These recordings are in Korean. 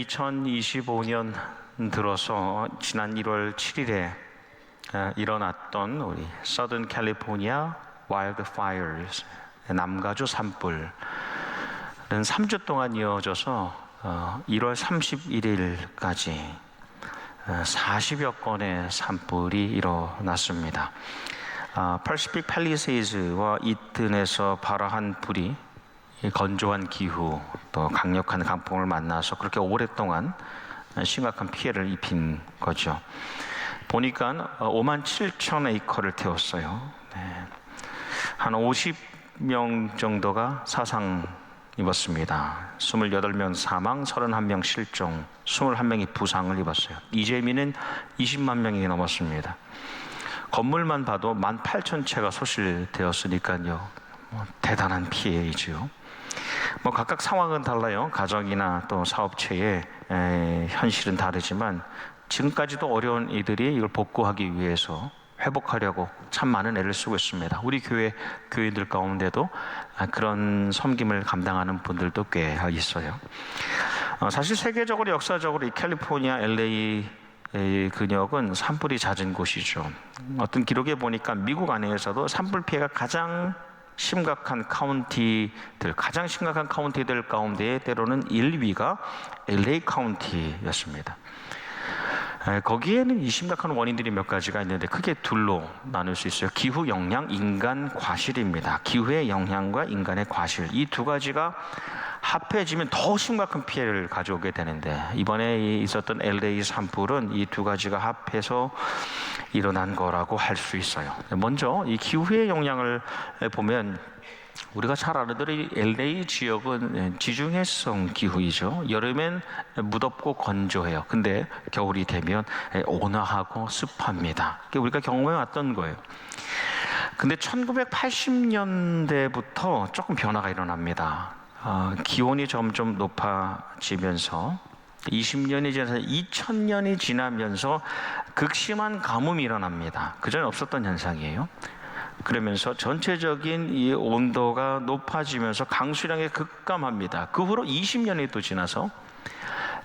2025년 들어서 지난 1월 7일에 일어났던 우리 Southern California Wildfires, 남가주 산불은 3주 동안 이어져서 1월 31일까지 40여 건의 산불이 일어났습니다. 퍼시픽 팰리세이즈와 이튼에서 발화한 불이 건조한 기후 또 강력한 강풍을 만나서 그렇게 오랫동안 심각한 피해를 입힌 거죠. 보니까 5만 7천 에이커를 태웠어요. 한 50명 정도가 사상 입었습니다. 28명 사망, 31명 실종, 21명이 부상을 입었어요. 이재민은 20만 명이 넘었습니다. 건물만 봐도 18,000채가 소실되었으니까요. 대단한 피해이죠. 각각 상황은 달라요. 가정이나 또 사업체의 현실은 다르지만 지금까지도 어려운 이들이 이걸 복구하기 위해서 회복하려고 참 많은 애를 쓰고 있습니다. 우리 교인들 가운데도 그런 섬김을 감당하는 분들도 꽤 있어요. 사실 세계적으로 역사적으로 이 캘리포니아 LA 근역은 산불이 잦은 곳이죠. 어떤 기록에 보니까 미국 안에서도 산불 피해가 가장 심각한 카운티들 가운데 때로는 1위가 LA 카운티였습니다. 거기에는 이 심각한 원인들이 몇 가지가 있는데 크게 둘로 나눌 수 있어요. 기후 영향, 인간 과실입니다. 기후의 영향과 인간의 과실, 이 두 가지가 합해지면 더 심각한 피해를 가져오게 되는데 이번에 있었던 LA 산불은 이 두 가지가 합해서 일어난 거라고 할 수 있어요. 먼저 이 기후의 영향을 보면 우리가 잘 아는 대로 LA 지역은 지중해성 기후이죠. 여름엔 무덥고 건조해요. 근데 겨울이 되면 온화하고 습합니다. 그게 우리가 경험해 왔던 거예요. 근데 1980년대부터 조금 변화가 일어납니다. 기온이 점점 높아지면서 20년이 지나서 2000년이 지나면서 극심한 가뭄이 일어납니다. 그전에 없었던 현상이에요. 그러면서 전체적인 이 온도가 높아지면서 강수량이 급감합니다. 그 후로 20년이 또 지나서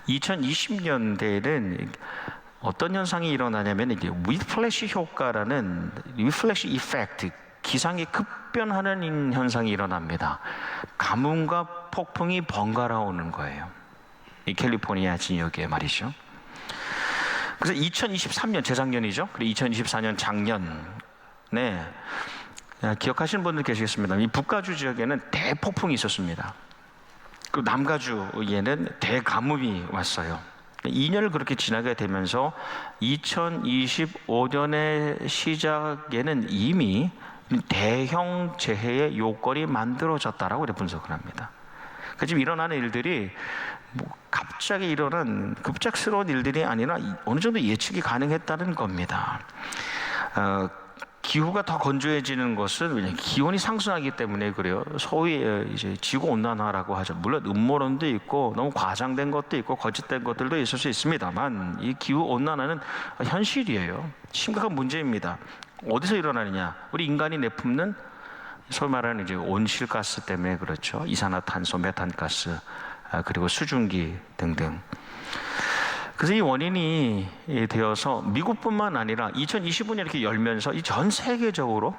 2020년대에는 어떤 현상이 일어나냐면 이게 위플래시 효과라는 위플래시 이펙트, 기상이 급변하는 현상이 일어납니다. 가뭄과 폭풍이 번갈아 오는 거예요. 이 캘리포니아 지역에 말이죠. 그래서 2023년 재작년이죠. 그리고 2024년 작년에 기억하시는 분들 계시겠습니다. 이 북가주 지역에는 대폭풍이 있었습니다. 그리고 남가주에는 대가뭄이 왔어요. 2년을 그렇게 지나게 되면서 2025년의 시작에는 이미 대형 재해의 요건이 만들어졌다라고 분석을 합니다. 지금 일어나는 일들이 갑자기 일어난 급작스러운 일들이 아니라 어느 정도 예측이 가능했다는 겁니다. 기후가 더 건조해지는 것은 왜냐하면 기온이 상승하기 때문에 그래요. 소위 이제 지구 온난화라고 하죠. 물론 음모론도 있고 너무 과장된 것도 있고 거짓된 것들도 있을 수 있습니다만 이 기후 온난화는 현실이에요. 심각한 문제입니다. 어디서 일어나느냐? 우리 인간이 내뿜는 소위 말하는 이제 온실가스 때문에 그렇죠. 이산화탄소, 메탄가스, 그리고 수증기 등등. 그래서 이 원인이 되어서 미국뿐만 아니라 2025년 이렇게 열면서 이 전 세계적으로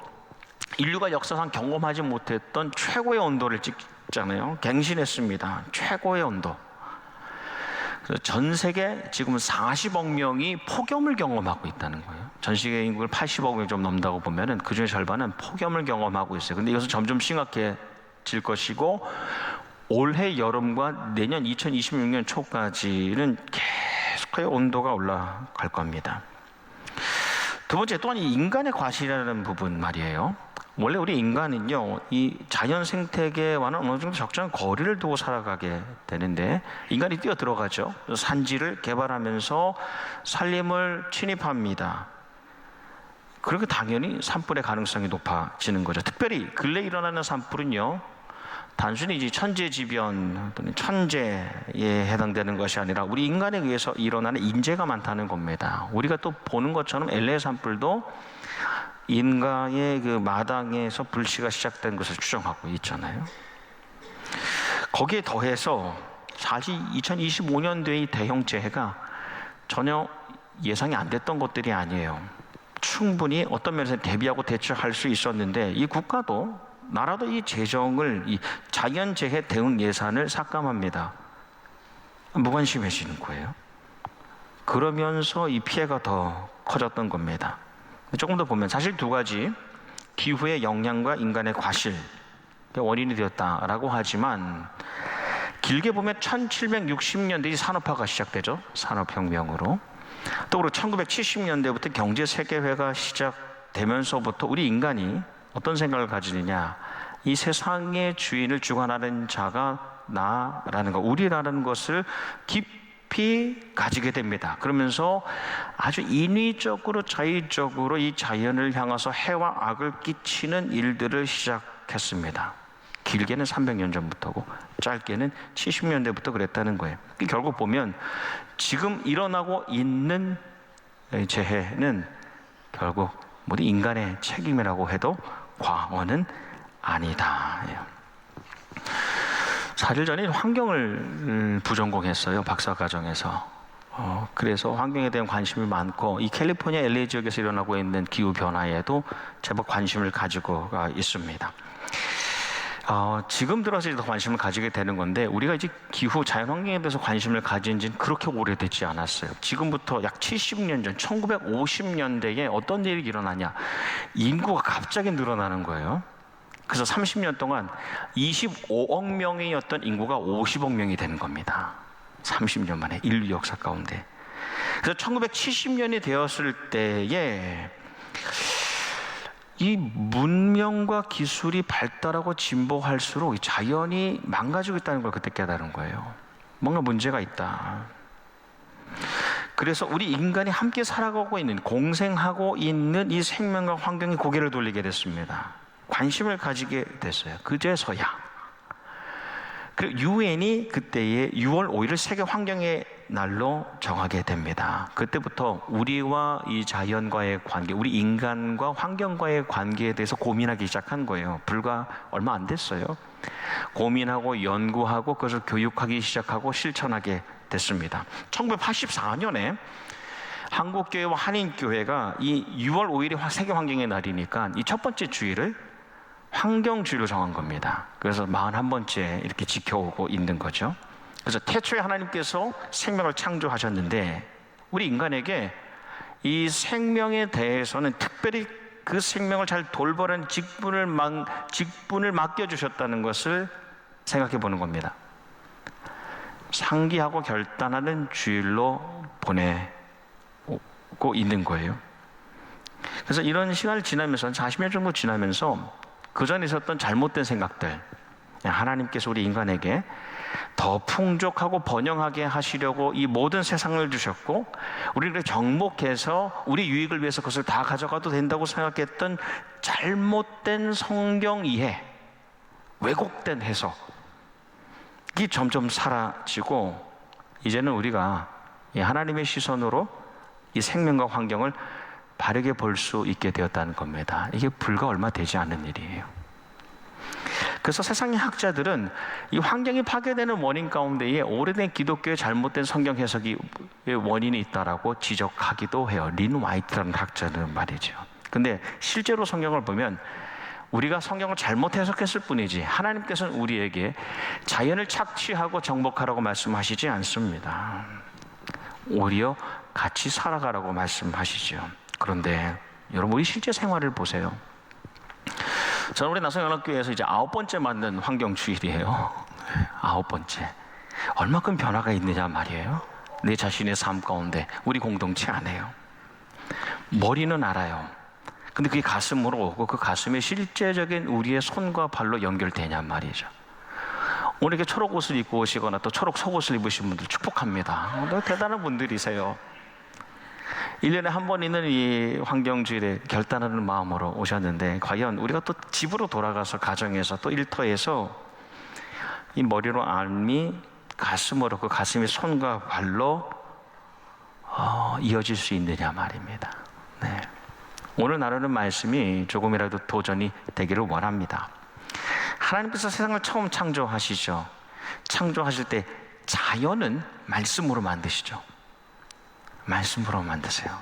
인류가 역사상 경험하지 못했던 최고의 온도를 찍잖아요. 갱신했습니다. 최고의 온도. 그래서 전 세계 지금 40억 명이 폭염을 경험하고 있다는 거예요. 전 세계 인구를 80억 명 좀 넘는다고 보면은 그 중에 절반은 폭염을 경험하고 있어요. 근데 이것은 점점 심각해질 것이고 올해 여름과 내년 2026년 초까지는 계속해서 온도가 올라갈 겁니다. 두 번째 또한 이 인간의 과실이라는 부분 말이에요. 원래 우리 인간은요, 이 자연 생태계와는 어느 정도 적정한 거리를 두고 살아가게 되는데 인간이 뛰어 들어가죠. 산지를 개발하면서 산림을 침입합니다. 그렇게 당연히 산불의 가능성이 높아지는 거죠. 특별히 근래 일어나는 산불은요, 단순히 이제 천재지변 또는 천재에 해당되는 것이 아니라 우리 인간에 의해서 일어나는 인재가 많다는 겁니다. 우리가 또 보는 것처럼 LA 산불도 인가의 그 마당에서 불씨가 시작된 것을 추정하고 있잖아요. 거기에 더해서 사실 2025년도의 이 대형 재해가 전혀 예상이 안 됐던 것들이 아니에요. 충분히 어떤 면에서 대비하고 대처할 수 있었는데 이 국가도 나라도 이 재정을 이 자연재해 대응 예산을 삭감합니다. 무관심해지는 거예요. 그러면서 이 피해가 더 커졌던 겁니다. 조금 더 보면 사실 두 가지, 기후의 영향과 인간의 과실 원인이 되었다라고 하지만 길게 보면 1760년대 산업화가 시작되죠. 산업혁명으로. 또 그리고 1970년대부터 경제 세계화가 시작되면서부터 우리 인간이 어떤 생각을 가지느냐, 이 세상의 주인을 주관하는 자가 나라는 것, 우리라는 것을 깊이 가지게 됩니다. 그러면서 아주 인위적으로 자의적으로 이 자연을 향해서 해와 악을 끼치는 일들을 시작했습니다. 길게는 300년 전부터고 짧게는 70년대부터 그랬다는 거예요. 결국 보면 지금 일어나고 있는 재해는 결국 모두 인간의 책임이라고 해도 과언은 아니다. 사실 저는 환경을 부전공했어요. 박사과정에서. 그래서 환경에 대한 관심이 많고 이 캘리포니아 LA 지역에서 일어나고 있는 기후 변화에도 제법 관심을 가지고 있습니다. 지금 들어서 더 관심을 가지게 되는 건데 우리가 이제 기후 자연환경에 대해서 관심을 가진 지는 그렇게 오래되지 않았어요. 지금부터 약 70년 전 1950년대에 어떤 일이 일어나냐, 인구가 갑자기 늘어나는 거예요. 그래서 30년 동안 25억 명이었던 인구가 50억 명이 되는 겁니다. 30년 만에 인류 역사 가운데. 그래서 1970년이 되었을 때에 이 문명과 기술이 발달하고 진보할수록 자연이 망가지고 있다는 걸 그때 깨달은 거예요. 뭔가 문제가 있다. 그래서 우리 인간이 함께 살아가고 있는, 공생하고 있는 이 생명과 환경에 고개를 돌리게 됐습니다. 관심을 가지게 됐어요. 그제서야. 그리고 유엔이 그때의 6월 5일을 세계 환경의 날로 정하게 됩니다. 그때부터 우리와 이 자연과의 관계, 우리 인간과 환경과의 관계에 대해서 고민하기 시작한 거예요. 불과 얼마 안 됐어요. 고민하고 연구하고 그것을 교육하기 시작하고 실천하게 됐습니다. 1984년에 한국교회와 한인교회가 이 6월 5일이 세계 환경의 날이니까 이 첫 번째 주일을 환경주의로 정한 겁니다. 그래서 41번째 이렇게 지켜오고 있는 거죠. 그래서 태초에 하나님께서 생명을 창조하셨는데 우리 인간에게 이 생명에 대해서는 특별히 그 생명을 잘 돌보는 직분을 맡겨주셨다는 것을 생각해 보는 겁니다. 상기하고 결단하는 주일로 보내고 있는 거예요. 그래서 이런 시간을 지나면서 40년 정도 지나면서 그 전에 있었던 잘못된 생각들, 하나님께서 우리 인간에게 더 풍족하고 번영하게 하시려고 이 모든 세상을 주셨고 우리를 정복해서 우리 유익을 위해서 그것을 다 가져가도 된다고 생각했던 잘못된 성경 이해, 왜곡된 해석이 점점 사라지고 이제는 우리가 이 하나님의 시선으로 이 생명과 환경을 바르게 볼 수 있게 되었다는 겁니다. 이게 불과 얼마 되지 않은 일이에요. 그래서 세상의 학자들은 이 환경이 파괴되는 원인 가운데에 오래된 기독교의 잘못된 성경 해석이 원인이 있다라고 지적하기도 해요. 린 화이트라는 학자는 말이죠. 근데 실제로 성경을 보면 우리가 성경을 잘못 해석했을 뿐이지 하나님께서는 우리에게 자연을 착취하고 정복하라고 말씀하시지 않습니다. 오히려 같이 살아가라고 말씀하시죠. 그런데 여러분 우리 실제 생활을 보세요. 저는 우리 나성연합교회에서 이제 9번째 만든 환경주일이에요. 9번째. 얼마큼 변화가 있느냐 말이에요. 내 자신의 삶 가운데 우리 공동체 안에요. 머리는 알아요. 근데 그게 가슴으로 오고 그 가슴에 실제적인 우리의 손과 발로 연결되냐 말이죠. 오늘 이렇게 초록 옷을 입고 오시거나 또 초록 속옷을 입으신 분들 축복합니다. 대단한 분들이세요. 1년에 한 번 있는 이 환경주일에 결단하는 마음으로 오셨는데 과연 우리가 또 집으로 돌아가서 가정에서 또 일터에서 이 머리로 알미 가슴으로 그 가슴이 손과 발로 이어질 수 있느냐 말입니다. 네. 오늘 나누는 말씀이 조금이라도 도전이 되기를 원합니다. 하나님께서 세상을 처음 창조하시죠. 창조하실 때 자연은 말씀으로 만드시죠. 말씀으로 만드세요.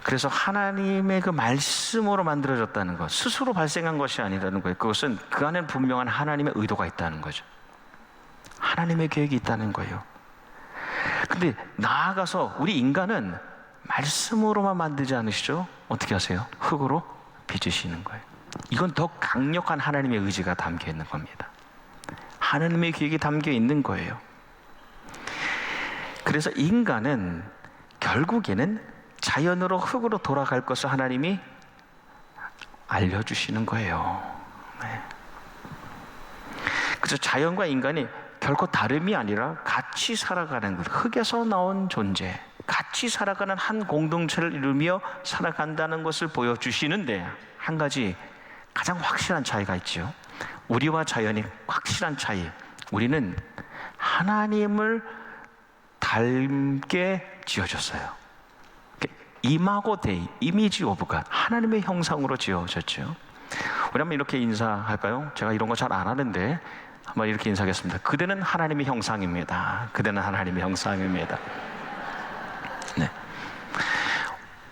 그래서 하나님의 그 말씀으로 만들어졌다는 것, 스스로 발생한 것이 아니라는 거예요. 그것은 그 안에 분명한 하나님의 의도가 있다는 거죠. 하나님의 계획이 있다는 거예요. 근데 나아가서 우리 인간은 말씀으로만 만들지 않으시죠? 어떻게 하세요? 흙으로 빚으시는 거예요. 이건 더 강력한 하나님의 의지가 담겨 있는 겁니다. 하나님의 계획이 담겨 있는 거예요. 그래서 인간은 결국에는 자연으로 흙으로 돌아갈 것을 하나님이 알려주시는 거예요. 네. 그래서 자연과 인간이 결코 다름이 아니라 같이 살아가는 것, 흙에서 나온 존재, 같이 살아가는 한 공동체를 이루며 살아간다는 것을 보여주시는데, 한 가지 가장 확실한 차이가 있죠. 우리와 자연이 확실한 차이. 우리는 하나님을 닮게 지어졌어요. 이마고 데이, 이미지 오브 갓, 하나님의 형상으로 지어졌죠. 우리 한번 이렇게 인사할까요? 제가 이런 거 잘 안 하는데 한번 이렇게 인사하겠습니다. 그대는 하나님의 형상입니다. 그대는 하나님의 형상입니다. 네.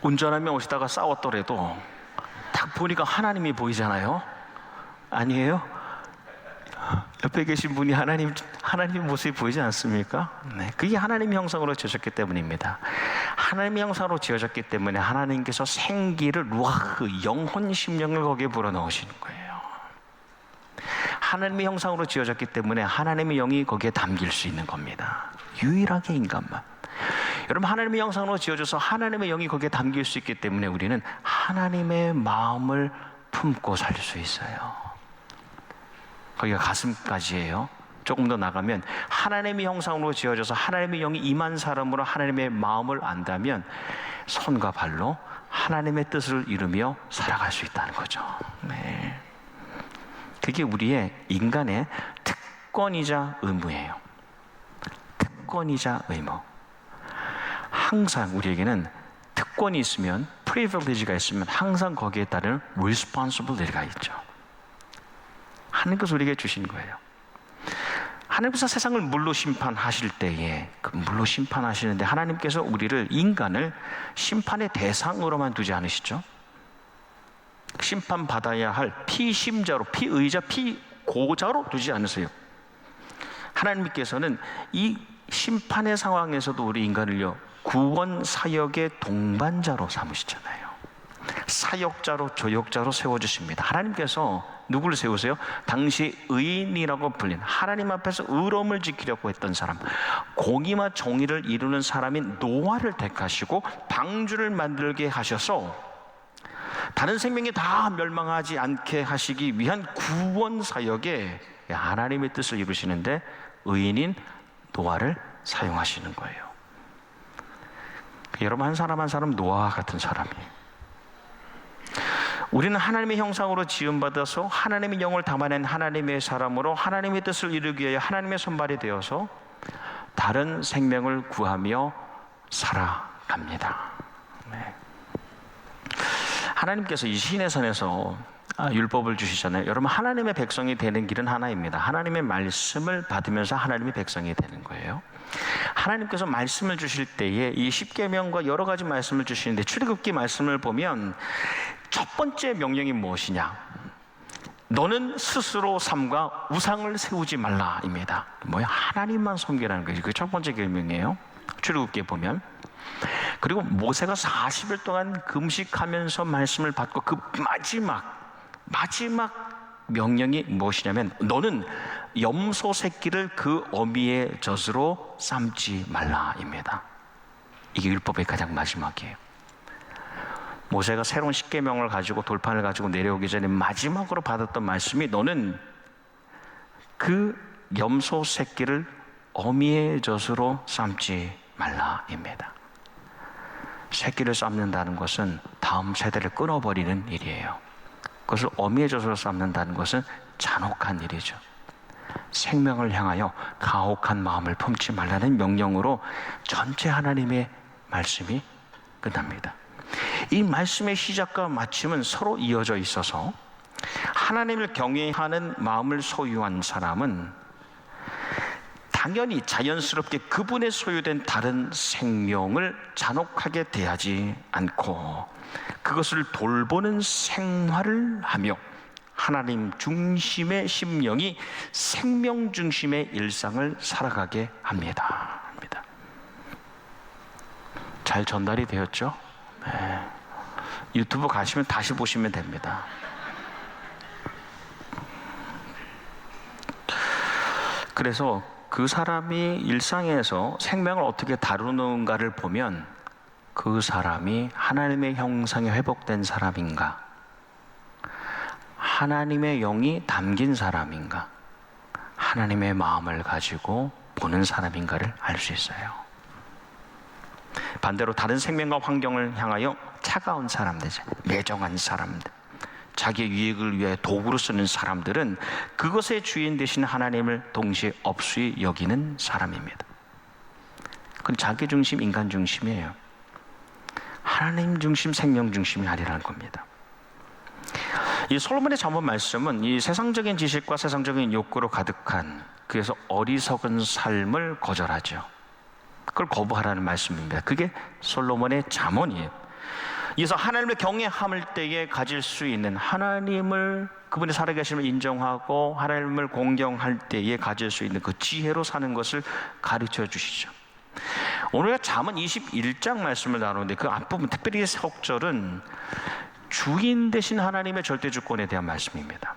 운전하며 오시다가 싸웠더라도 딱 보니까 하나님이 보이잖아요. 아니에요? 옆에 계신 분이 하나님의 모습이 보이지 않습니까? 네, 그게 하나님의 형상으로 지어졌기 때문입니다. 하나님의 형상으로 지어졌기 때문에 하나님께서 생기를, 루아흐, 영혼, 심령을 거기에 불어넣으시는 거예요. 하나님의 형상으로 지어졌기 때문에 하나님의 영이 거기에 담길 수 있는 겁니다. 유일하게 인간만. 여러분, 하나님의 형상으로 지어져서 하나님의 영이 거기에 담길 수 있기 때문에 우리는 하나님의 마음을 품고 살 수 있어요. 거기가 가슴까지예요. 조금 더 나가면 하나님의 형상으로 지어져서 하나님의 영이 임한 사람으로 하나님의 마음을 안다면 손과 발로 하나님의 뜻을 이루며 살아갈 수 있다는 거죠. 네. 그게 우리의 인간의 특권이자 의무예요. 특권이자 의무. 항상 우리에게는 특권이 있으면, privilege가 있으면 항상 거기에 따른 responsibility가 있죠. 하나님께서 우리에게 주신 거예요. 하나님께서 세상을 물로 심판하실 때에, 그 물로 심판하시는데 하나님께서 우리를, 인간을 심판의 대상으로만 두지 않으시죠. 심판받아야 할 피심자로, 피의자, 피고자로 두지 않으세요. 하나님께서는 이 심판의 상황에서도 우리 인간을요, 구원 사역의 동반자로 삼으시잖아요. 사역자로, 조역자로 세워주십니다. 하나님께서 누구를 세우세요? 당시 의인이라고 불린, 하나님 앞에서 의로움을 지키려고 했던 사람, 공의와 정의를 이루는 사람인 노아를 택하시고 방주를 만들게 하셔서 다른 생명이 다 멸망하지 않게 하시기 위한 구원 사역에 하나님의 뜻을 이루시는데 의인인 노아를 사용하시는 거예요. 여러분, 한 사람 한 사람 노아와 같은 사람이에요. 우리는 하나님의 형상으로 지음받아서 하나님의 영을 담아낸 하나님의 사람으로 하나님의 뜻을 이루기 위하여 하나님의 손발이 되어서 다른 생명을 구하며 살아갑니다. 네. 하나님께서 이 시내산에서 율법을 주시잖아요. 여러분, 하나님의 백성이 되는 길은 하나입니다. 하나님의 말씀을 받으면서 하나님의 백성이 되는 거예요. 하나님께서 말씀을 주실 때에 이 십계명과 여러 가지 말씀을 주시는데, 출애굽기 말씀을 보면 첫 번째 명령이 무엇이냐? 너는 스스로 삼가 우상을 세우지 말라입니다. 뭐야? 하나님만 섬기라는 거예요. 그게 첫 번째 계명이에요. 출애굽기에 보면. 그리고 모세가 40일 동안 금식하면서 말씀을 받고 그 마지막 명령이 무엇이냐면, 너는 염소 새끼를 그 어미의 젖으로 삶지 말라입니다. 이게 율법의 가장 마지막이에요. 모세가 새로운 십계명을 가지고, 돌판을 가지고 내려오기 전에 마지막으로 받았던 말씀이, 너는 그 염소 새끼를 어미의 젖으로 삶지 말라입니다. 새끼를 삶는다는 것은 다음 세대를 끊어버리는 일이에요. 그것을 어미의 젖으로 삶는다는 것은 잔혹한 일이죠. 생명을 향하여 가혹한 마음을 품지 말라는 명령으로 전체 하나님의 말씀이 끝납니다. 이 말씀의 시작과 마침은 서로 이어져 있어서 하나님을 경외하는 마음을 소유한 사람은 당연히 자연스럽게 그분의 소유된 다른 생명을 잔혹하게 대하지 않고 그것을 돌보는 생활을 하며 하나님 중심의 심령이 생명 중심의 일상을 살아가게 합니다. 잘 전달이 되었죠? 네. 유튜브 가시면 다시 보시면 됩니다. 그래서 그 사람이 일상에서 생명을 어떻게 다루는가를 보면 그 사람이 하나님의 형상이 회복된 사람인가, 하나님의 영이 담긴 사람인가, 하나님의 마음을 가지고 보는 사람인가를 알 수 있어요. 반대로 다른 생명과 환경을 향하여 차가운 사람들, 매정한 사람들, 자기의 유익을 위해 도구로 쓰는 사람들은 그것의 주인 되신 하나님을 동시에 업수히 여기는 사람입니다. 그건 자기 중심, 인간 중심이에요. 하나님 중심, 생명 중심이 아니라는 겁니다. 이 솔로몬의 잠언 말씀은 이 세상적인 지식과 세상적인 욕구로 가득한, 그래서 어리석은 삶을 거절하죠. 그걸 거부하라는 말씀입니다. 그게 솔로몬의 잠언이에요. 그래서 하나님을 경외함을 때에 가질 수 있는, 하나님을, 그분이 살아계심을 인정하고 하나님을 공경할 때에 가질 수 있는 그 지혜로 사는 것을 가르쳐 주시죠. 오늘 잠언 21장 말씀을 나누는데 그 앞부분, 특별히 6절은 주인 되신 하나님의 절대 주권에 대한 말씀입니다.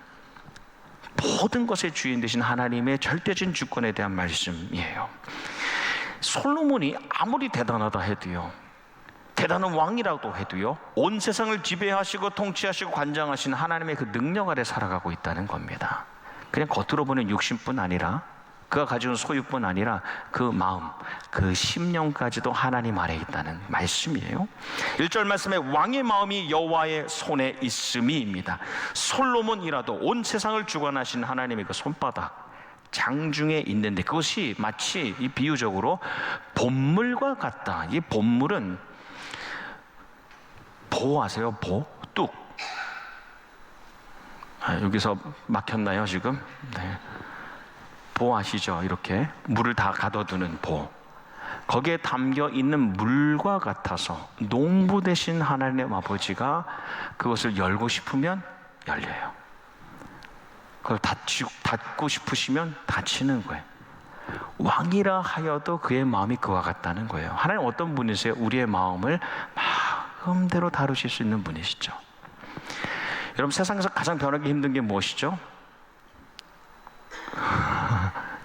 모든 것의 주인 되신 하나님의 절대적인 주권에 대한 말씀이에요. 솔로몬이 아무리 대단하다 해도요, 대단한 왕이라고 해도요, 온 세상을 지배하시고 통치하시고 관장하신 하나님의 그 능력 아래 살아가고 있다는 겁니다. 그냥 겉으로 보는 육신뿐 아니라, 그가 가지고 있는 소유뿐 아니라 그 마음, 그 심령까지도 하나님 아래 있다는 말씀이에요. 1절 말씀에 왕의 마음이 여호와의 손에 있음이입니다. 솔로몬이라도 온 세상을 주관하신 하나님의 그 손바닥 장중에 있는데, 그것이 마치 이 비유적으로 본물과 같다. 이 본물은 보 아세요? 보? 뚝. 여기서 막혔나요 지금? 네. 보 아시죠? 이렇게 물을 다 가둬두는 보. 거기에 담겨 있는 물과 같아서 농부 되신 하나님 아버지가 그것을 열고 싶으면 열려요. 그걸 닫고 싶으시면 닫히는 거예요. 왕이라 하여도 그의 마음이 그와 같다는 거예요. 하나님 어떤 분이세요? 우리의 마음을 마음대로 다루실 수 있는 분이시죠. 여러분, 세상에서 가장 변하기 힘든 게 무엇이죠?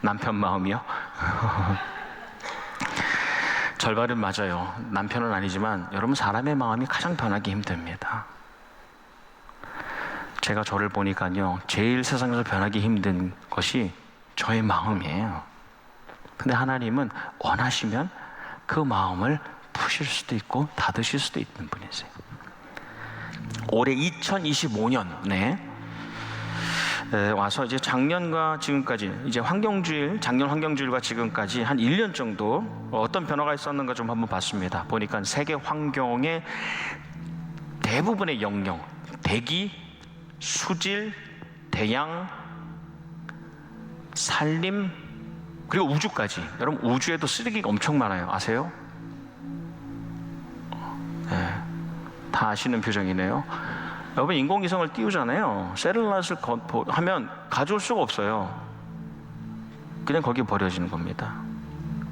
남편 마음이요? 절반은 맞아요. 남편은 아니지만 여러분, 사람의 마음이 가장 변하기 힘듭니다. 제가 저를 보니까요, 제일 세상에서 변하기 힘든 것이 저의 마음이에요. 근데 하나님은 원하시면 그 마음을 푸실 수도 있고 닫으실 수도 있는 분이세요. 올해 2025년에 와서 이제 작년과 지금까지, 이제 환경주일, 작년 환경주일과 지금까지 한 1년 정도 어떤 변화가 있었는가 좀 한번 봤습니다. 보니까 세계 환경의 대부분의 영역, 대기, 수질, 대양, 산림, 그리고 우주까지. 여러분, 우주에도 쓰레기가 엄청 많아요. 아세요? 네, 다 아시는 표정이네요. 여러분, 인공위성을 띄우잖아요. 셀룰라이트를 하면 가져올 수가 없어요. 그냥 거기에 버려지는 겁니다.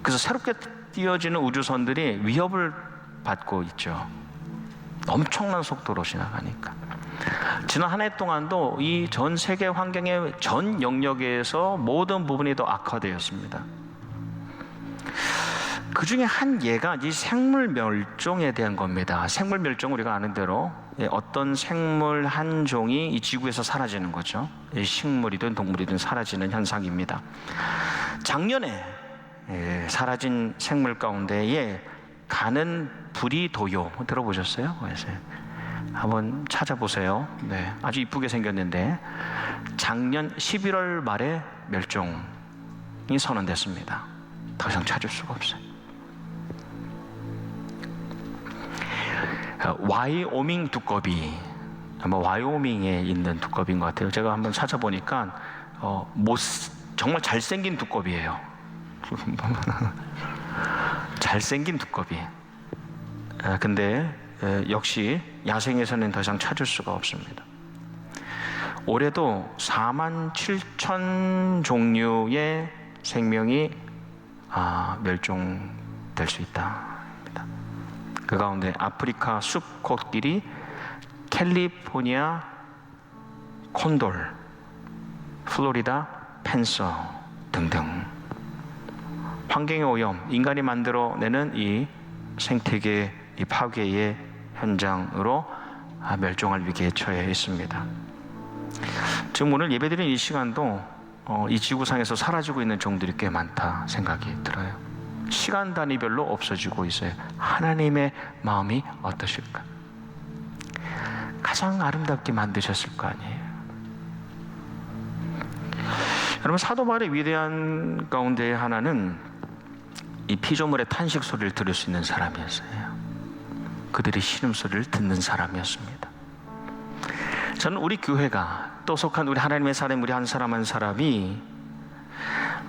그래서 새롭게 띄어지는 우주선들이 위협을 받고 있죠. 엄청난 속도로 지나가니까. 지난 한 해 동안도 이 전 세계 환경의 전 영역에서 모든 부분이 더 악화되었습니다. 그 중에 한 예가 이 생물 멸종에 대한 겁니다. 생물 멸종, 우리가 아는 대로 어떤 생물 한 종이 이 지구에서 사라지는 거죠. 식물이든 동물이든 사라지는 현상입니다. 작년에 사라진 생물 가운데에 가는 부리도요, 들어보셨어요? 한번 찾아보세요. 네, 아주 이쁘게 생겼는데 작년 11월 말에 멸종이 선언됐습니다. 더 이상 찾을 수가 없어요. 와이오밍 두꺼비, 아마 와이오밍에 있는 두꺼비인 것 같아요. 제가 한번 찾아보니까 정말 잘생긴 두꺼비예요. 잘생긴 두꺼비. 근데 역시 야생에서는 더 이상 찾을 수가 없습니다. 올해도 47,000 종류의 생명이 멸종될 수 있다. 그 가운데 아프리카 숲 코끼리, 캘리포니아 콘돌, 플로리다 팬서 등등 환경의 오염, 인간이 만들어내는 이 생태계 이 파괴의 현장으로 멸종할 위기에 처해 있습니다. 지금 오늘 예배드린 이 시간도 이 지구상에서 사라지고 있는 종들이 꽤 많다 생각이 들어요. 시간 단위별로 없어지고 있어요. 하나님의 마음이 어떠실까? 가장 아름답게 만드셨을 거 아니에요. 여러분, 사도 바울의 위대한 가운데 하나는 이 피조물의 탄식 소리를 들을 수 있는 사람이었어요. 그들의 신음소리를 듣는 사람이었습니다. 저는 우리 교회가 또 속한 우리 하나님의 사람, 우리 한 사람 한 사람이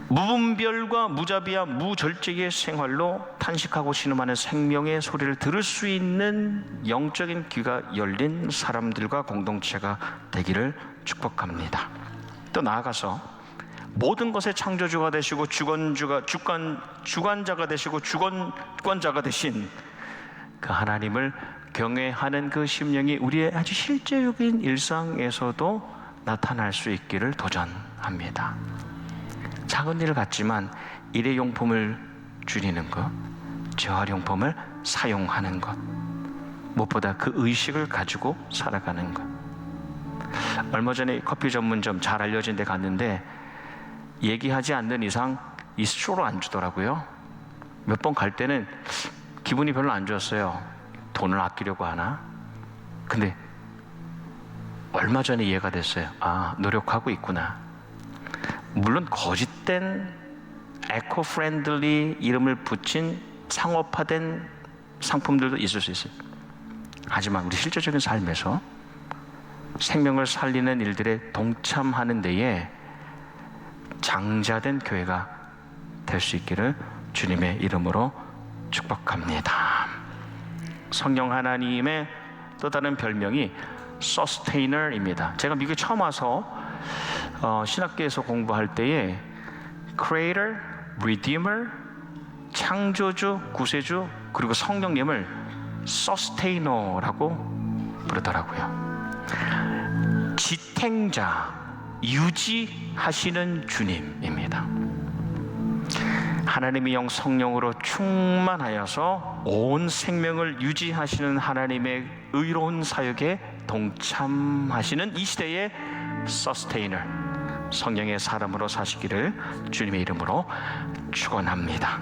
무분별과 무자비와 무절제의 생활로 탄식하고 신음하는 생명의 소리를 들을 수 있는 영적인 귀가 열린 사람들과 공동체가 되기를 축복합니다. 또 나아가서 모든 것의 창조주가 되시고 주관자가 되시고 주권자가 되신 그 하나님을 경외하는 그 심령이 우리의 아주 실제적인 일상에서도 나타날 수 있기를 도전합니다. 작은 일 같지만 일회용품을 줄이는 것, 재활용품을 사용하는 것, 무엇보다 그 의식을 가지고 살아가는 것. 얼마 전에 커피 전문점 잘 알려진 데 갔는데 얘기하지 않는 이상 이 스트로를 안 주더라고요. 몇 번 갈 때는 기분이 별로 안 좋았어요. 돈을 아끼려고 하나? 근데 얼마 전에 이해가 됐어요. 노력하고 있구나. 물론 거짓된 에코 프렌들리 이름을 붙인 상업화된 상품들도 있을 수 있어요. 하지만 우리 실제적인 삶에서 생명을 살리는 일들에 동참하는 데에 장자된 교회가 될 수 있기를 주님의 이름으로 축복합니다. 성령 하나님의 또 다른 별명이 Sustainer-입니다. 제가 미국에 처음 와서 신학계에서 공부할 때에 Creator, Redeemer, 창조주, 구세주, 그리고 성령님을 Sustainer라고 부르더라고요. 지탱자, 유지하시는 주님입니다. 하나님의 영 성령으로 충만하여서 온 생명을 유지하시는 하나님의 의로운 사역에 동참하시는 이 시대의 서스테이너, 성령의 사람으로 사시기를 주님의 이름으로 축원합니다.